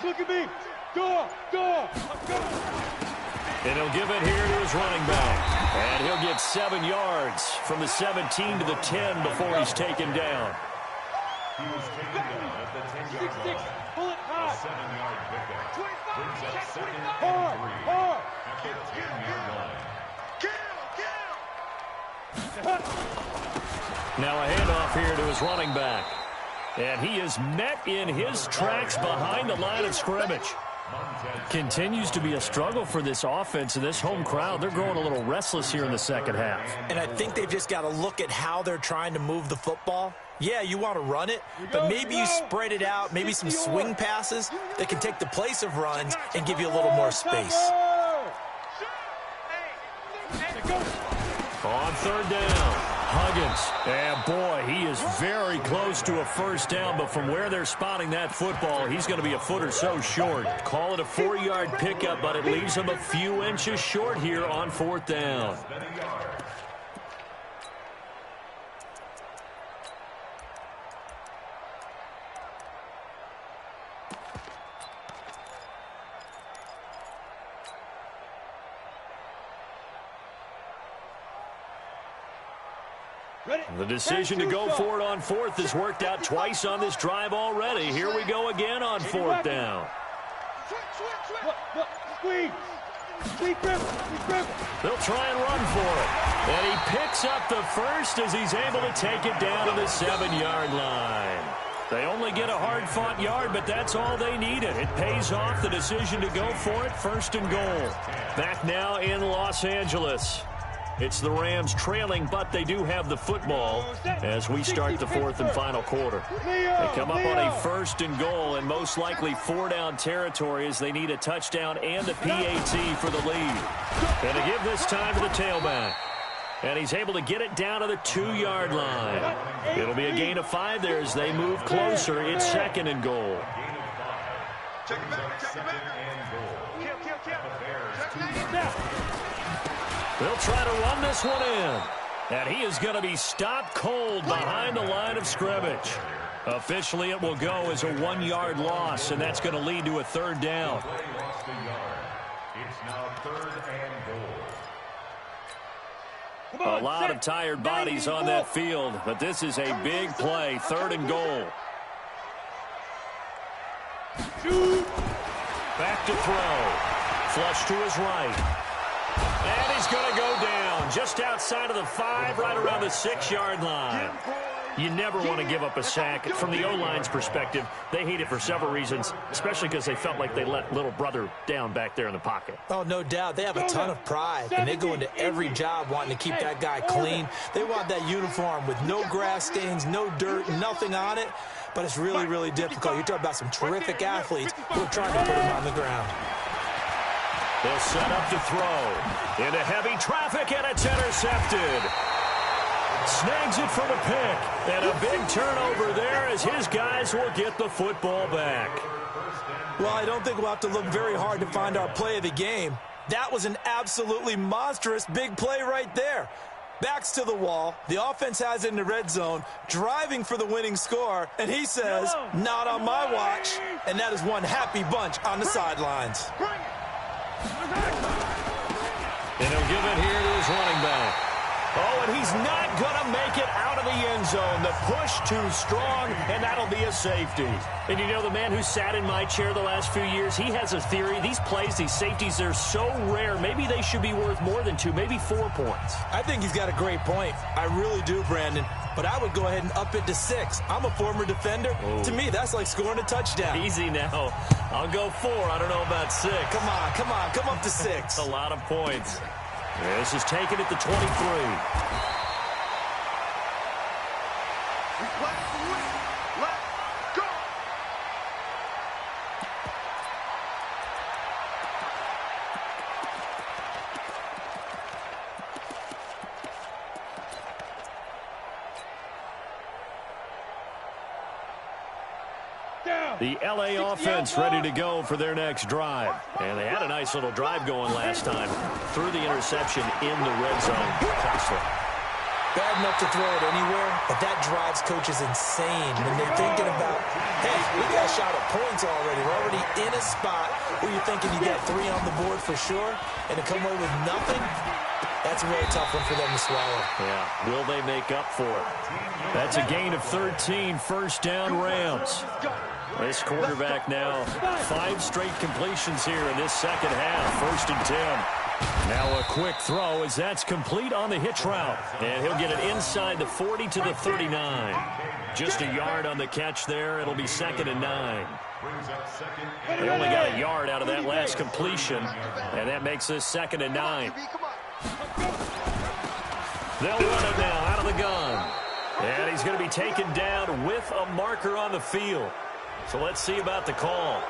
Look at me. Door. And he'll give it here to his running back. And he'll get 7 yards from the 17 to the 10 before he's taken down. He was taken down at the 10-yard line. Bullet high. 7-yard pickup. Brings up 2nd and 3 Hard. at the 10-yard line. Now a handoff here to his running back. And he is met in his tracks behind the line of scrimmage. Continues to be a struggle for this offense and this home crowd. They're growing a little restless here in the second half. And I think they've just got to look at how they're trying to move the football. Yeah, you want to run it, but maybe you spread it out, maybe some swing passes that can take the place of runs and give you a little more space. On third down, Huggins. And boy, he is very close to a first down, but from where they're spotting that football, he's going to be a foot or so short. Call it a 4-yard pickup, but it leaves him a few inches short here on fourth down. The decision to go for it on fourth has worked out twice on this drive already. Here we go again on fourth down. They'll try and run for it. And he picks up the first as he's able to take it down to the 7-yard line. They only get a hard-fought yard, but that's all they needed. It pays off, the decision to go for it, first and goal. Back now in Los Angeles. It's the Rams trailing, but they do have the football as we start the fourth and final quarter. They come up on a first and goal and most likely 4-down territory as they need a touchdown and a PAT for the lead. And to give this time to the tailback. And he's able to get it down to the 2-yard line. It'll be a gain of 5 there as they move closer. It's second and goal. Check it back, check it back. Kill. They'll try to run this one in. And he is going to be stopped cold behind the line of scrimmage. Officially, it will go as a 1-yard loss, and that's going to lead to a third down. It's now third and goal. A lot of tired bodies on that field, but this is a big play, third and goal. Back to throw. Flush to his right. And he's going to go down just outside of the 5, right around the 6-yard line. You never want to give up a sack. From the O-line's perspective, they hate it for several reasons, especially because they felt like they let little brother down back there in the pocket. Oh, no doubt. They have a ton of pride, and they go into every job wanting to keep that guy clean. They want that uniform with no grass stains, no dirt, nothing on it. But it's really, really difficult. You're talking about some terrific athletes who are trying to put him on the ground. They'll set up to throw. Into heavy traffic, and it's intercepted. Snags it for the pick. And a big turnover there as his guys will get the football back. Well, I don't think we'll have to look very hard to find our play of the game. That was an absolutely monstrous big play right there. Backs to the wall. The offense has it in the red zone, driving for the winning score. And he says, not on my watch. And that is one happy bunch on the sidelines. And he'll give it here to his running back. Oh, and he's not going to make it out of the end zone. The push too strong, and that'll be a safety. And you know, the man who sat in my chair the last few years, he has a theory. These plays, these safeties, they're so rare. Maybe they should be worth more than 2, maybe 4 points. I think he's got a great point. I really do, Brandon. But I would go ahead and up it to 6. I'm a former defender. Oh. To me, that's like scoring a touchdown. Easy now. I'll go 4. I don't know about 6. Come on. Come up to 6. A lot of points. This is taken at the 23. Let's go. The LA offense ready to go for their next drive. And they had a nice little drive going last time. Threw the interception in the red zone. Costly. Bad enough to throw it anywhere, but that drives coaches insane when they're thinking about, hey, we got a shot at points already. We're already in a spot where you're thinking you got 3 on the board for sure, and to come away with nothing, that's a really tough one for them to swallow. Yeah, will they make up for it? That's a gain of 13, first down Rams. This quarterback now, 5 straight completions here in this second half, first and 10. Now a quick throw as that's complete on the hitch route. And he'll get it inside the 40 to the 39. Just a yard on the catch there. It'll be second and 9. Brings up second. They only got a yard out of that last completion, and that makes this 2nd and 9. They'll run it now out of the gun. And he's going to be taken down with a marker on the field. So let's see about the call.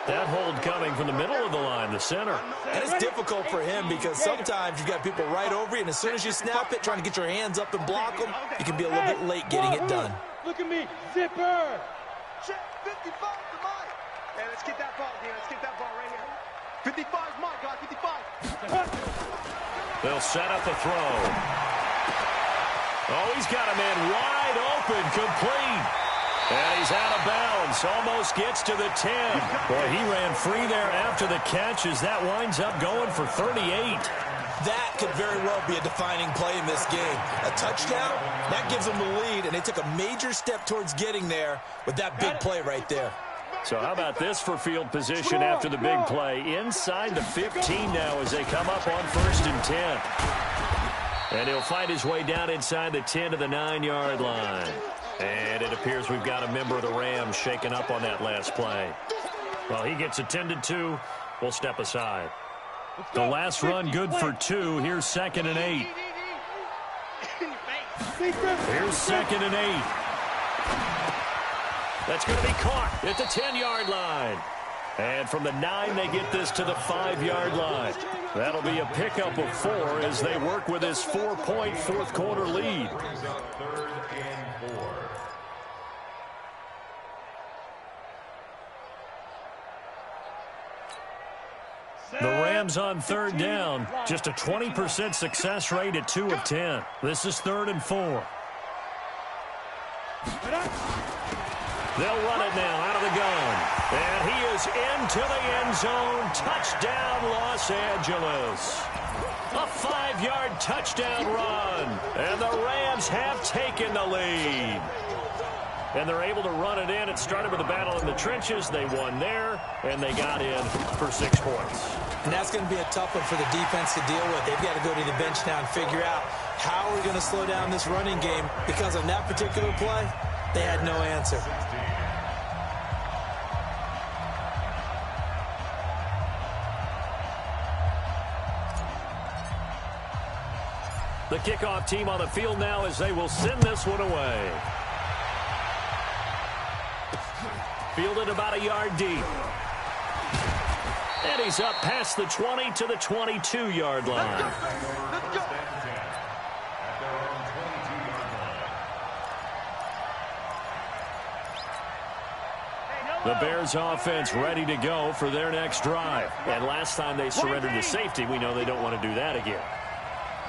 That hold coming from the middle of the line, the center. And it's difficult for him because sometimes you've got people right over you, and as soon as you snap it, trying to get your hands up and block them, you can be a little bit late getting it done. Look at me, zipper. Check 55 to mine. Hey, let's get that ball, Let's get that ball right here. 55 is mine, guys. 55. They'll set up the throw. Oh, he's got a man wide open, complete. And he's out of bounds, almost gets to the 10. Boy, he ran free there after the catch as that winds up going for 38. That could very well be a defining play in this game. A touchdown, that gives them the lead, and they took a major step towards getting there with that big play right there. So how about this for field position after the big play? Inside the 15 now as they come up on 1st and 10. And he'll fight his way down inside the 10 to the 9-yard line. And it appears we've got a member of the Rams shaken up on that last play. Well, he gets attended to. We'll step aside. The last run good for 2. Here's 2nd and 8. Here's 2nd and 8. That's going to be caught at the 10-yard line. And from the 9, they get this to the 5-yard line. That'll be a pickup of 4 as they work with this 4-point fourth-quarter lead. Brings up 3rd and 4. The Rams on 3rd down. Just a 20% success rate at 2 of 10. This is 3rd and 4. They'll run it now out of the gun. And he is into the end zone. Touchdown, Los Angeles. A 5-yard touchdown run. And the Rams have taken the lead. And they're able to run it in. It started with a battle in the trenches. They won there, and they got in for 6 points. And that's going to be a tough one for the defense to deal with. They've got to go to the bench now and figure out how we're going to slow down this running game, because on that particular play, they had no answer. The kickoff team on the field now as they will send this one away. Fielded about a yard deep. And he's up past the 20 to the 22-yard line. Let's go. The Bears offense ready to go for their next drive. And last time they surrendered to safety, we know they don't want to do that again.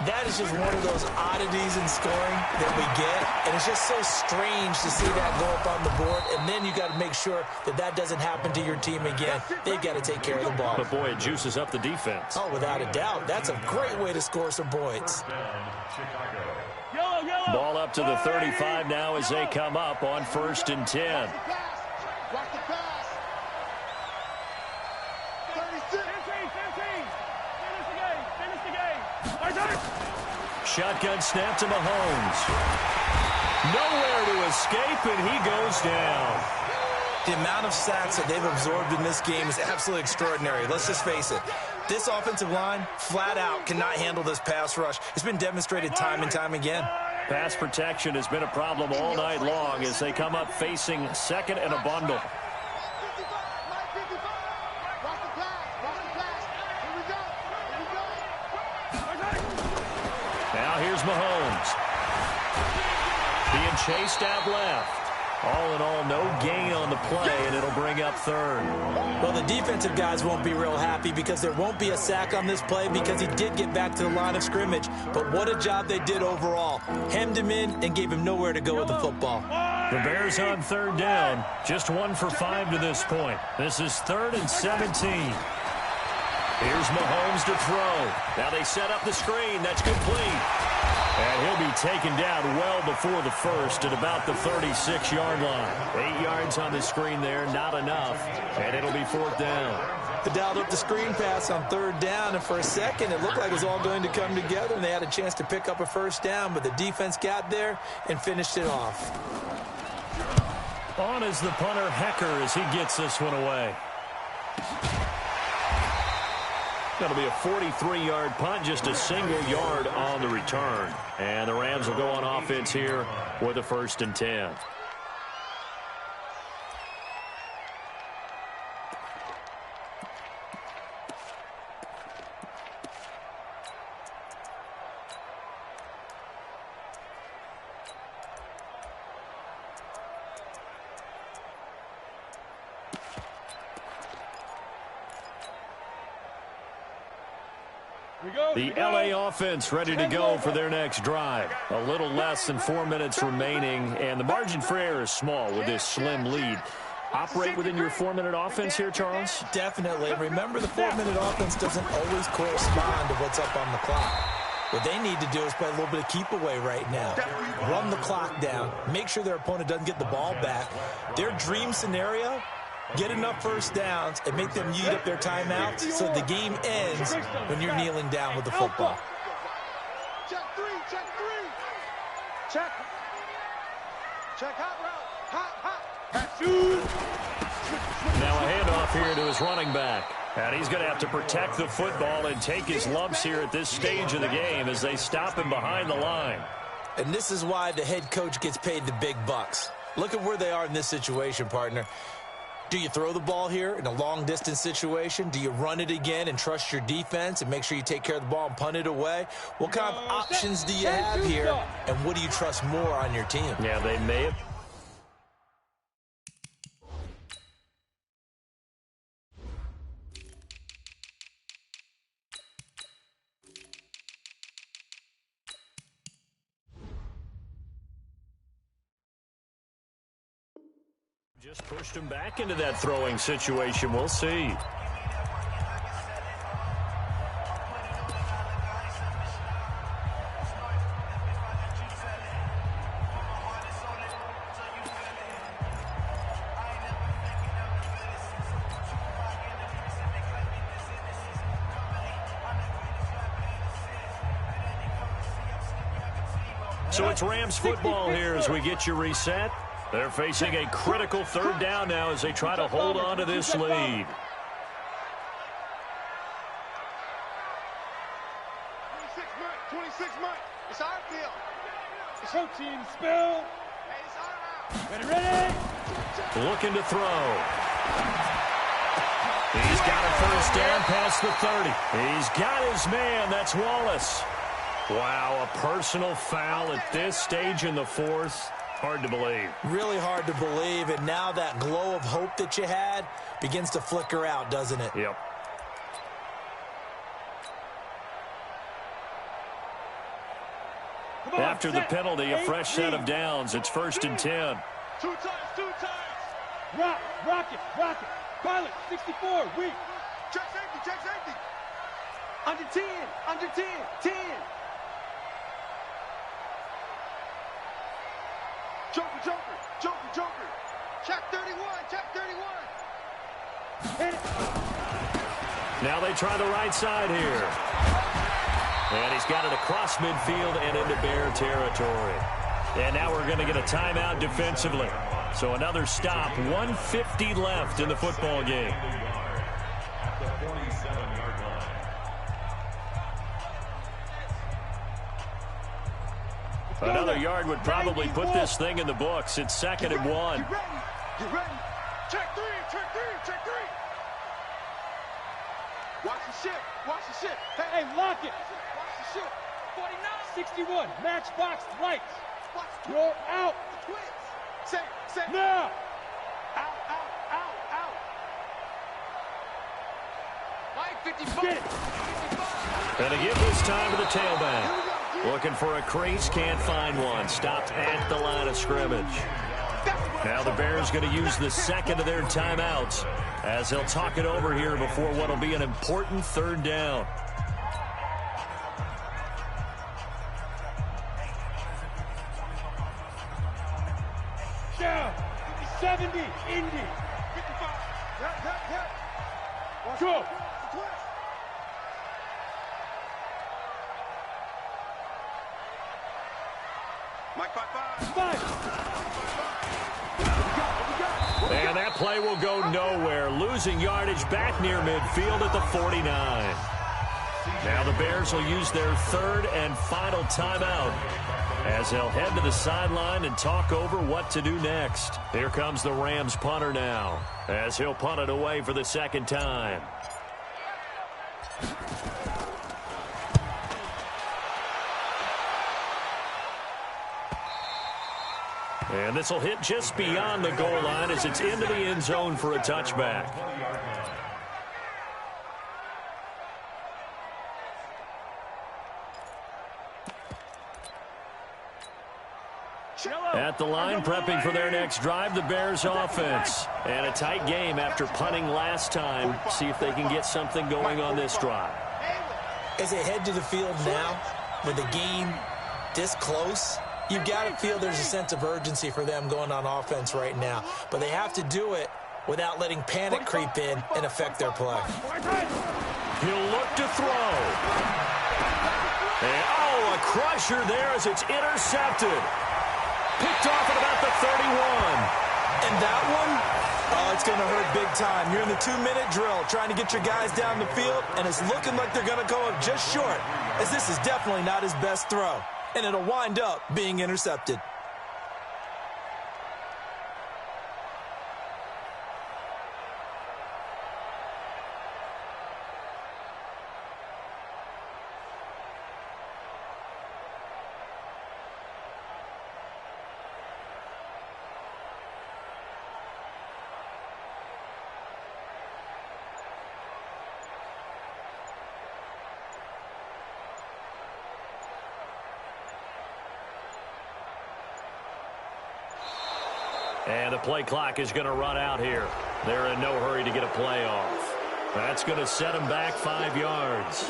That is just one of those oddities in scoring that we get, and it's just so strange to see that go up on the board, and then you got to make sure that that doesn't happen to your team again. They've got to take care of the ball. But, boy, it juices up the defense. Oh, without a doubt. That's a great way to score some points. Ball up to the 35 now as they come up on 1st and 10. Watch the pass. 36. Shotgun snap to Mahomes. Nowhere to escape, and he goes down. The amount of sacks that they've absorbed in this game is absolutely extraordinary. Let's just face it. This offensive line, flat out, cannot handle this pass rush. It's been demonstrated time and time again. Pass protection has been a problem all night long as they come up facing 2nd and a bundle. Now here's Mahomes. Being chased out left. All in all, no gain on the play, and it'll bring up 3rd. Well, the defensive guys won't be real happy because there won't be a sack on this play because he did get back to the line of scrimmage. But what a job they did overall. Hemmed him in and gave him nowhere to go with the football. The Bears on 3rd down. Just 1 for 5 to this point. This is 3rd and 17. Here's Mahomes to throw. Now they set up the screen. That's complete. And he'll be taken down well before the first at about the 36-yard line. 8 yards on the screen there, not enough. And it'll be 4th down. They dialed up the screen pass on 3rd down, and for a second it looked like it was all going to come together, and they had a chance to pick up a 1st down, but the defense got there and finished it off. On is the punter, Hecker, as he gets this one away. That'll be a 43-yard punt, just a single yard on the return. And the Rams will go on offense here with a 1st and 10. The LA offense ready to go for their next drive. A little less than 4 minutes remaining, and the margin for error is small with this slim lead. Operate within your 4-minute offense here, Charles? Definitely. Remember, the 4-minute offense doesn't always correspond to what's up on the clock. What they need to do is play a little bit of keep away right now. Run the clock down. Make sure their opponent doesn't get the ball back. Their dream scenario, get enough first downs and make them eat up their timeouts so the game ends when you're kneeling down with the football. Check 3, check 3. Check. Check hot route. Hot. Now a handoff here to his running back. And he's going to have to protect the football and take his lumps here at this stage of the game as they stop him behind the line. And this is why the head coach gets paid the big bucks. Look at where they are in this situation, partner. Do you throw the ball here in a long-distance situation? Do you run it again and trust your defense and make sure you take care of the ball and punt it away? What kind of options do you have here, and what do you trust more on your team? Yeah, they may have. Just pushed him back into that throwing situation. We'll see. So it's Rams football here as we get you reset. They're facing a critical 3rd down now as they try to hold on to this lead. 26 months. It's our deal. Protein spill. Hey, it's our house. Ready? Looking to throw. He's got a 1st down past the 30. He's got his man. That's Wallace. Wow, a personal foul at this stage in the 4th. Hard to believe. Really hard to believe, and now that glow of hope that you had begins to flicker out, doesn't it? Yep. After the penalty, a fresh set of downs. It's 1st and 10. 2 times. Rocket. Pilot, 64, weak. Check safety. Under 10. 10. Joker. Check 31. Hit it. Now they try the right side here. And he's got it across midfield and into Bear territory. And now we're going to get a timeout defensively. So another stop, 1:50 left in the football game. At the 47-yard line. Another yard would probably put this thing in the books. It's 2nd and 1. Get ready. Check 3. Watch the shit. Hey, lock it. Watch the shit. 49. 61, matchbox lights. You're out. Twins. Say. Now. Out. Mike, 55. Get it. And to give this time to the tailback. Looking for a crease, can't find one. Stopped at the line of scrimmage. Now the Bears going to use the 2nd of their timeouts as they'll talk it over here before what will be an important 3rd down. Down. 70, Indy. 55. Go. Mike 5. 5. play will go nowhere. Losing yardage back near midfield at the 49. Now the Bears will use their third and final timeout as they'll head to the sideline and talk over what to do next. Here comes the Rams punter now as he'll punt it away for the second time. And this will hit just beyond the goal line as it's into the end zone for a touchback. At the line, prepping for their next drive, the Bears offense. And a tight game after punting last time. See if they can get something going on this drive. As they head to the field now, with the game this close, you've got to feel there's a sense of urgency for them going on offense right now. But they have to do it without letting panic creep in and affect their play. He'll look to throw. And, oh, a crusher there as it's intercepted. Picked off at about the 31. And that one, oh, it's going to hurt big time. You're in the 2-minute drill trying to get your guys down the field, and it's looking like they're going to go up just short, as this is definitely not his best throw. And it'll wind up being intercepted. And the play clock is going to run out here. They're in no hurry to get a play off. That's going to set them back 5 yards.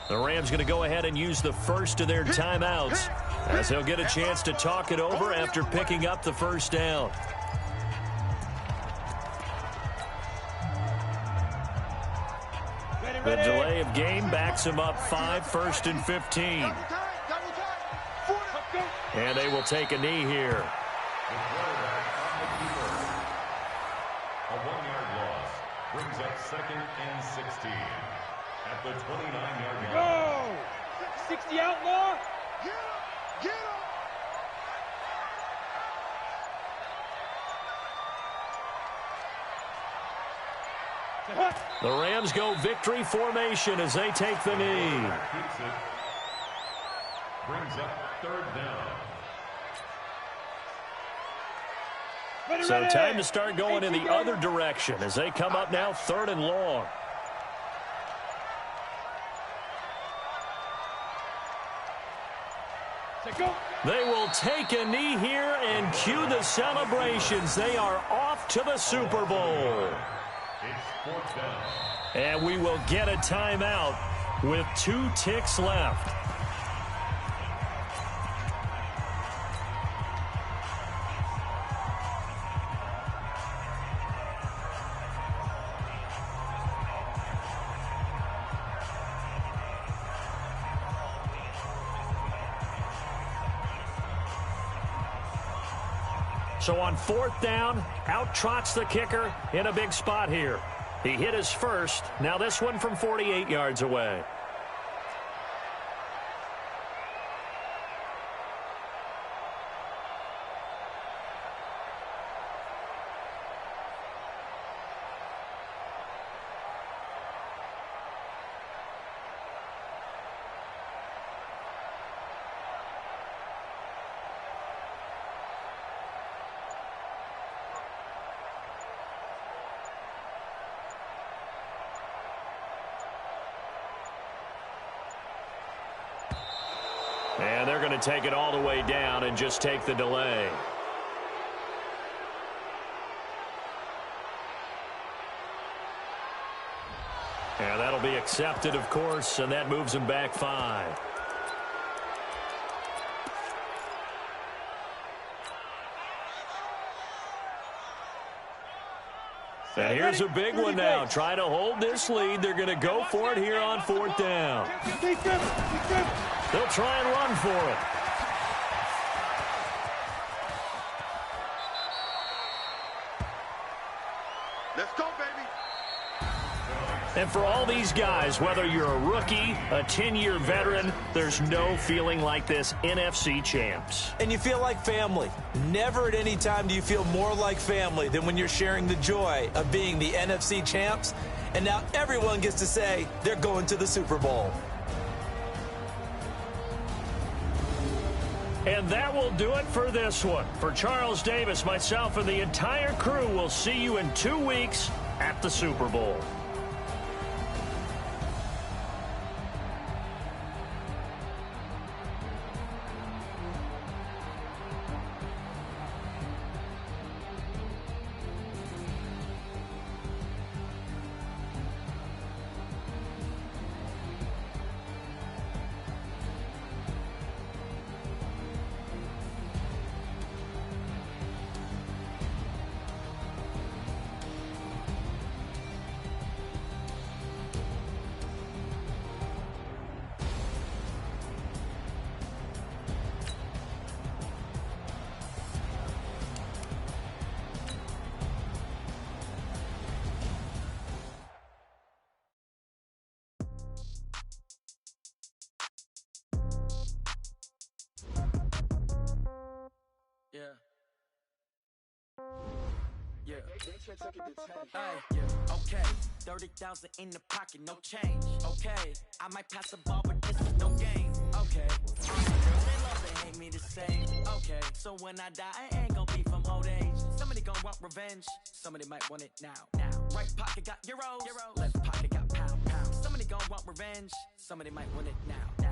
The Rams going to go ahead and use the first of their timeouts as they'll get a chance to talk it over after picking up the first down. The delay of game backs them up 5, 1st and 15. And they will take a knee here. A 1-yard loss brings up 2nd and 16. At the 29-yard line. Go! 60 outlaw. Get him! Get him! The Rams go victory formation as they take the knee. Keeps it. Brings up 3rd down. So time to start going in the other direction as they come up now 3rd and long. They will take a knee here and cue the celebrations. They are off to the Super Bowl. It's 4th down. And we will get a timeout with 2 ticks left. So on 4th down, out trots the kicker in a big spot here. He hit his first. Now this one from 48 yards away. And they're going to take it all the way down and just take the delay. That'll be accepted, of course, and that moves them back 5. And here's a big one now. Trying to hold this lead. They're going to go for it here on 4th down. They'll try and run for it. Let's go, baby. And for all these guys, whether you're a rookie, a 10-year veteran, there's no feeling like this NFC champs. And you feel like family. Never at any time do you feel more like family than when you're sharing the joy of being the NFC champs. And now everyone gets to say they're going to the Super Bowl. And that will do it for this one. For Charles Davis, myself, and the entire crew, we'll see you in 2 weeks at the Super Bowl. Okay, 30,000 in the pocket, no change. Okay, I might pass the ball, but this is no game. Okay, they love to hate me the same. Okay, so when I die, I ain't gonna be from old age. Somebody gonna want revenge. Somebody might want it now. Right pocket got euros. Left pocket got pound. Somebody gonna want revenge. Somebody might want it now.